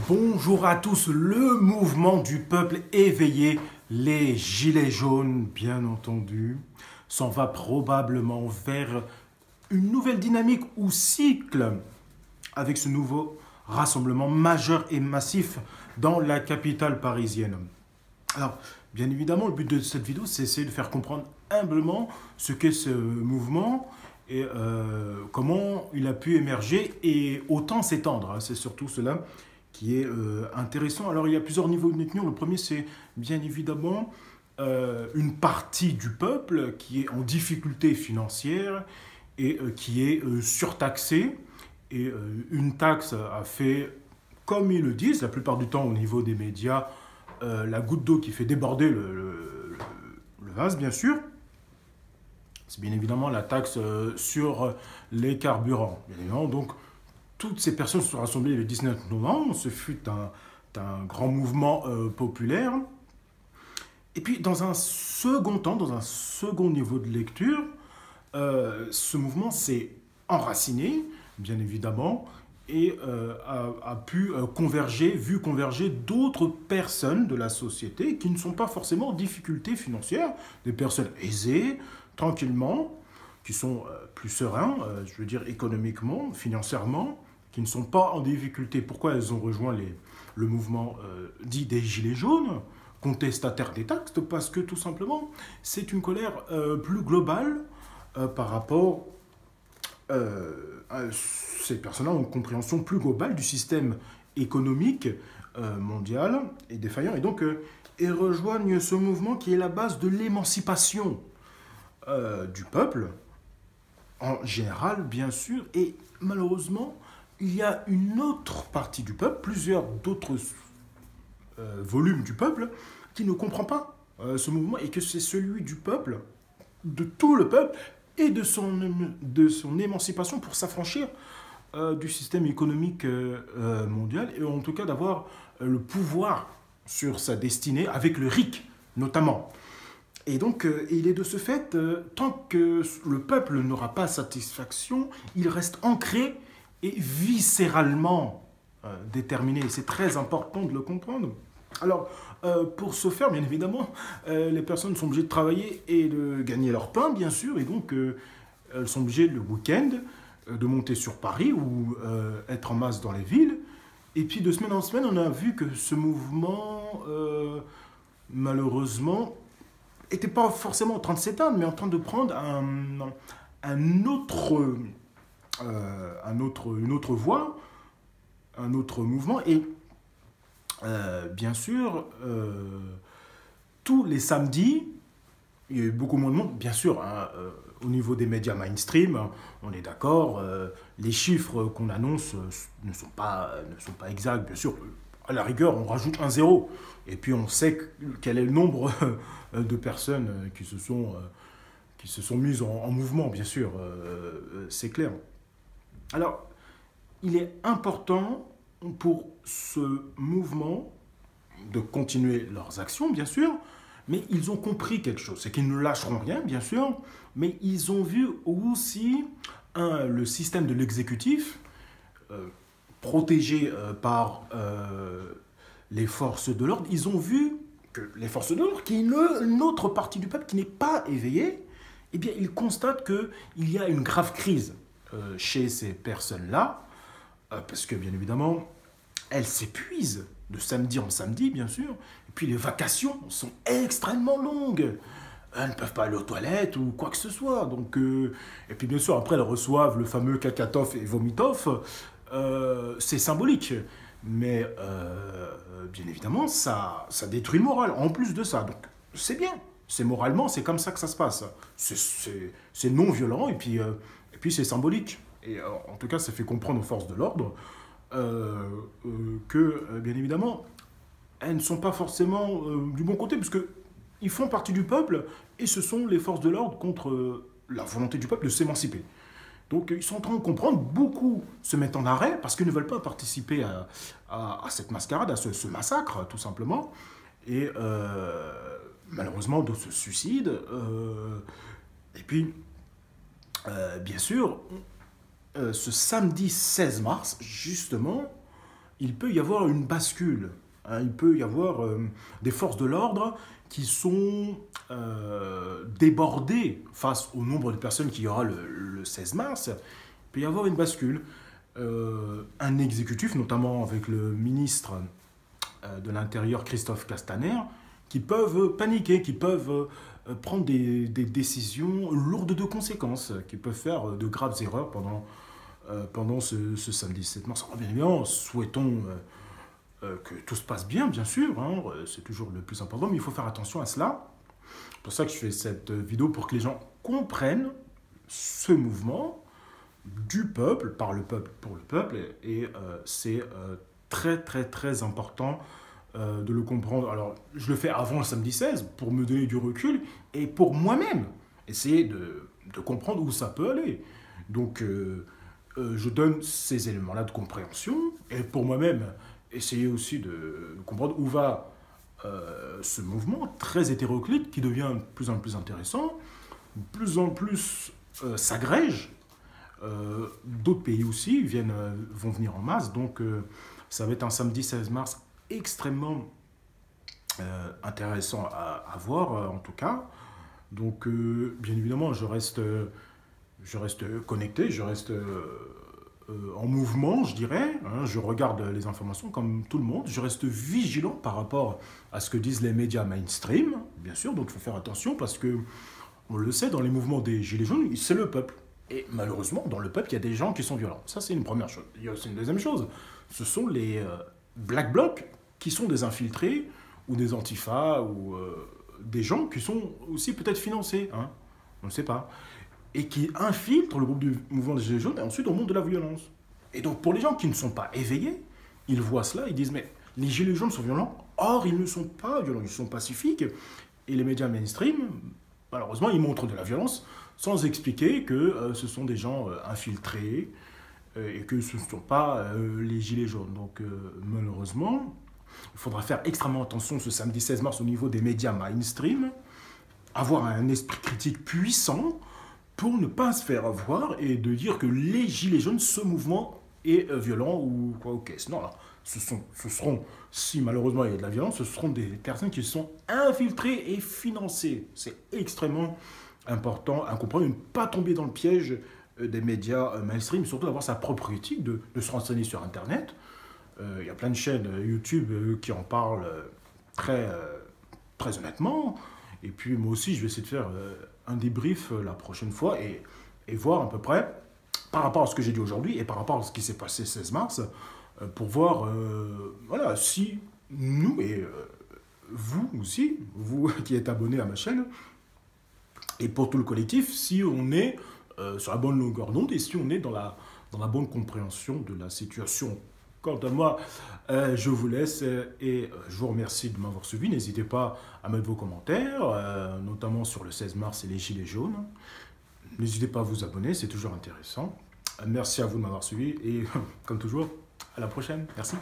Bonjour à tous, le mouvement du peuple éveillé, les gilets jaunes bien entendu, s'en va probablement vers une nouvelle dynamique ou cycle avec ce nouveau rassemblement majeur et massif dans la capitale parisienne. Alors, bien évidemment, le but de cette vidéo, c'est essayer de faire comprendre humblement ce qu'est ce mouvement et comment il a pu émerger et autant s'étendre. C'est surtout cela qui est intéressant. Alors, il y a plusieurs niveaux de lecture. Le premier, c'est bien évidemment une partie du peuple qui est en difficulté financière et qui est surtaxée. Et une taxe a fait, comme ils le disent, la plupart du temps au niveau des médias, la goutte d'eau qui fait déborder le vase, bien sûr. C'est bien évidemment la taxe sur les carburants. Bien évidemment, donc, toutes ces personnes se sont rassemblées le 19 novembre. Ce fut un grand mouvement populaire. Et puis, dans un second temps, dans un second niveau de lecture, ce mouvement s'est enraciné, bien évidemment, et a pu vu converger d'autres personnes de la société qui ne sont pas forcément en difficulté financière, des personnes aisées, tranquillement, qui sont plus sereins, je veux dire économiquement, financièrement, qui ne sont pas en difficulté. Pourquoi elles ont rejoint le mouvement dit des Gilets jaunes, contestataires des taxes? Parce que tout simplement, c'est une colère plus globale par rapport ces personnes-là ont une compréhension plus globale du système économique mondial et défaillant. Et donc, ils rejoignent ce mouvement qui est la base de l'émancipation du peuple, en général, bien sûr. Et malheureusement, il y a une autre partie du peuple, plusieurs d'autres volumes du peuple, qui ne comprend pas ce mouvement et que c'est celui du peuple, de tout le peuple, et de son émancipation pour s'affranchir du système économique mondial et en tout cas d'avoir le pouvoir sur sa destinée avec le RIC notamment. Et donc il est de ce fait, tant que le peuple n'aura pas satisfaction, il reste ancré et viscéralement déterminé. Et c'est très important de le comprendre. Alors, pour ce faire, bien évidemment, les personnes sont obligées de travailler et de gagner leur pain, bien sûr, et donc elles sont obligées le week-end de monter sur Paris ou être en masse dans les villes. Et puis de semaine en semaine, on a vu que ce mouvement, malheureusement, n'était pas forcément en train de s'éteindre, mais en train de prendre une autre voie, un autre mouvement. Et bien sûr, tous les samedis, il y a eu beaucoup moins de monde, bien sûr, hein, au niveau des médias mainstream, on est d'accord, les chiffres qu'on annonce ne sont pas exacts, bien sûr. À la rigueur, on rajoute un zéro, et puis on sait quel est le nombre de personnes qui se sont mises en mouvement, bien sûr, c'est clair. Alors, il est important pour ce mouvement de continuer leurs actions, bien sûr, mais ils ont compris quelque chose. C'est qu'ils ne lâcheront rien, bien sûr, mais ils ont vu aussi le système de l'exécutif protégé par les forces de l'ordre. Ils ont vu que les forces de l'ordre, qui est une autre partie du peuple qui n'est pas éveillée, eh bien, ils constatent qu'il y a une grave crise chez ces personnes-là, parce que, bien évidemment, elles s'épuisent de samedi en samedi, bien sûr. Et puis les vacations sont extrêmement longues. Elles ne peuvent pas aller aux toilettes ou quoi que ce soit. Donc, et puis bien sûr, après, elles reçoivent le fameux Kakatov et Vomitov. C'est symbolique. Mais bien évidemment, ça détruit le moral. En plus de ça. Donc, c'est bien. C'est moralement, c'est comme ça que ça se passe. C'est non violent et puis c'est symbolique. Et en tout cas, ça fait comprendre aux forces de l'ordre que, bien évidemment, elles ne sont pas forcément du bon côté, puisqu'ils font partie du peuple, et ce sont les forces de l'ordre contre la volonté du peuple de s'émanciper. Donc ils sont en train de comprendre, beaucoup se mettent en arrêt, parce qu'ils ne veulent pas participer à cette mascarade, à ce massacre, tout simplement. Et malheureusement, d'autres se suicident. Et puis, bien sûr, ce samedi 16 mars, justement, il peut y avoir une bascule. Hein. Il peut y avoir des forces de l'ordre qui sont débordées face au nombre de personnes qu'il y aura le 16 mars. Il peut y avoir une bascule. Un exécutif, notamment avec le ministre de l'Intérieur, Christophe Castaner, qui peuvent paniquer, qui peuvent prendre des décisions lourdes de conséquences, qui peuvent faire de graves erreurs pendant ce samedi 7 mars. Alors, bien évidemment, souhaitons que tout se passe bien, bien sûr, hein, c'est toujours le plus important, mais il faut faire attention à cela. C'est pour ça que je fais cette vidéo, pour que les gens comprennent ce mouvement du peuple, par le peuple, pour le peuple, et c'est très très très important de le comprendre. Alors, je le fais avant le samedi 16 pour me donner du recul et pour moi-même essayer de comprendre où ça peut aller. Donc, je donne ces éléments-là de compréhension et pour moi-même, essayer aussi de comprendre où va ce mouvement très hétéroclite qui devient de plus en plus intéressant, de plus en plus s'agrège. D'autres pays aussi vont venir en masse, donc ça va être un samedi 16 mars extrêmement intéressant à voir en tout cas. Donc bien évidemment je reste connecté, je reste en mouvement je dirais, hein, je regarde les informations comme tout le monde, je reste vigilant par rapport à ce que disent les médias mainstream, bien sûr, donc il faut faire attention parce que on le sait, dans les mouvements des Gilets jaunes, c'est le peuple. Et malheureusement, dans le peuple, il y a des gens qui sont violents. Ça, c'est une première chose. Il y a aussi une deuxième chose. Ce sont les Black Blocs qui sont des infiltrés ou des antifas ou des gens qui sont aussi peut-être financés. Hein, on ne sait pas. Et qui infiltrent le groupe du mouvement des Gilets jaunes et ensuite au monde de la violence. Et donc, pour les gens qui ne sont pas éveillés, ils voient cela, ils disent, mais les Gilets jaunes sont violents. Or, ils ne sont pas violents, ils sont pacifiques. Et les médias mainstream, malheureusement, ils montrent de la violence sans expliquer que ce sont des gens infiltrés et que ce ne sont pas les gilets jaunes. Donc malheureusement, il faudra faire extrêmement attention ce samedi 16 mars au niveau des médias mainstream, avoir un esprit critique puissant pour ne pas se faire avoir et de dire que les gilets jaunes, ce mouvement est violent ou quoi, ok. Non, là, ce seront, si malheureusement il y a de la violence, ce seront des personnes qui sont infiltrées et financées. C'est extrêmement important à comprendre, ne pas tomber dans le piège des médias mainstream, surtout d'avoir sa propre éthique, de se renseigner sur Internet. Il y a plein de chaînes YouTube qui en parlent très honnêtement. Et puis moi aussi, je vais essayer de faire un débrief la prochaine fois et voir à peu près, par rapport à ce que j'ai dit aujourd'hui et par rapport à ce qui s'est passé le 16 mars, pour voir voilà, si nous et vous aussi, vous qui êtes abonnés à ma chaîne, et pour tout le collectif, si on est sur la bonne longueur d'onde et si on est dans la bonne compréhension de la situation. Quant à moi, je vous laisse et je vous remercie de m'avoir suivi. N'hésitez pas à mettre vos commentaires, notamment sur le 16 mars et les Gilets jaunes. N'hésitez pas à vous abonner, c'est toujours intéressant. Merci à vous de m'avoir suivi et comme toujours, à la prochaine. Merci.